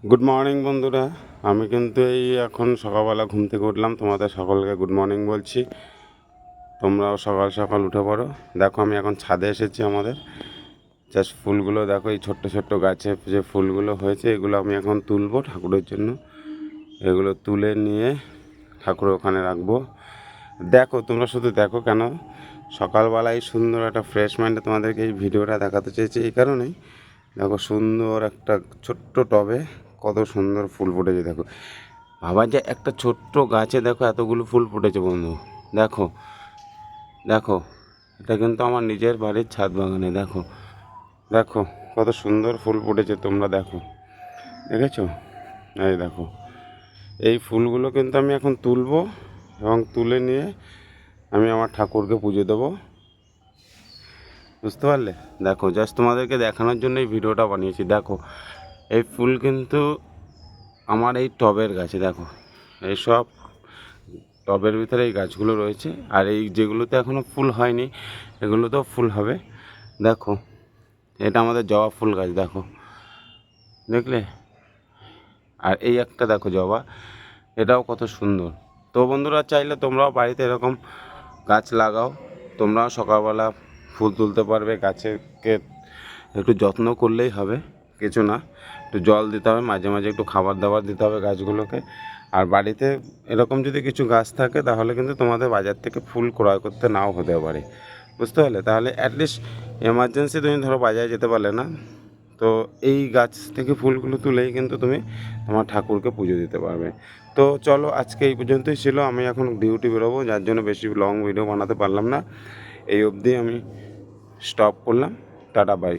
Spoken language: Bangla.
গুড মর্নিং বন্ধুরা। আমি কিন্তু এই এখন সকালবেলা ঘুম থেকে উঠলাম, তোমাদের সকলকে গুড মর্নিং বলছি। তোমরাও সকাল সকাল উঠে পড়ো। দেখো আমি এখন ছাদে এসেছি। আমাদের জাস্ট ফুলগুলো দেখো, এই ছোট্ট ছোট্ট গাছে যে ফুলগুলো হয়েছে এগুলো আমি এখন তুলবো ঠাকুরের জন্য। এগুলো তুলে নিয়ে ঠাকুরের ওখানে রাখবো। দেখো তোমরা শুধু দেখো, কেন সকালবেলায় সুন্দর একটা ফ্রেশ মাইন্ডে তোমাদেরকে এই ভিডিওটা দেখাতে চেয়েছি এই কারণেই। দেখো সুন্দর একটা ছোট্ট টবে কত সুন্দর ফুল ফুটেছে। দেখো ভাবা যে একটা ছোট্ট গাছে দেখো এতগুলো ফুল ফুটেছে বন্ধু। দেখো দেখো এটা কিন্তু আমার নিজের বাড়ির ছাদ বাগানে। দেখো দেখো কত সুন্দর ফুল ফুটেছে, তোমরা দেখো, দেখেছো? এই দেখো এই ফুলগুলো কিন্তু আমি এখন তুলবো এবং তুলে নিয়ে আমি আমার ঠাকুরকে পুজো দেবো। বুঝতে পারলে? দেখো জাস্ট তোমাদেরকে দেখানোর জন্য এই ভিডিওটা বানিয়েছি। দেখো এই ফুল কিন্তু আমার এই টবের গাছে। দেখো এইসব টবের ভিতরে এই গাছগুলো রয়েছে, আর এই যেগুলোতে এখনও ফুল হয়নি এগুলোতেও ফুল হবে। দেখো এটা আমাদের জবা ফুল গাছ, দেখো, দেখলে? আর এই একটা দেখো জবা, এটাও কত সুন্দর। তো বন্ধুরা চাইলে তোমরাও বাড়িতে এরকম গাছ লাগাও, তোমরাও সকালবেলা ফুল তুলতে পারবে। গাছকে একটু যত্ন করলেই হবে, কিছু না, একটু জল দিতে হবে, মাঝে মাঝে একটু খাবার দাবার দিতে হবে গাছগুলোকে। আর বাড়িতে এরকম যদি কিছু গাছ থাকে তাহলে কিন্তু তোমাদের বাজার থেকে ফুল ক্রয় করতে নাও হতে পারে। বুঝতে পারলে? তাহলে অ্যাটলিস্ট এমার্জেন্সি তুমি ধরো বাজারে যেতে পারলে না, তো এই গাছ থেকে ফুলগুলো তুলেই কিন্তু তুমি তোমার ঠাকুরকে পুজো দিতে পারবে। তো চলো আজকে এই পর্যন্তই ছিল। আমি এখন ডিউটি বেরোবো, যার জন্য বেশি লং ভিডিও বানাতে পারলাম না। এই অবধি আমি স্টপ করলাম। Tata bye.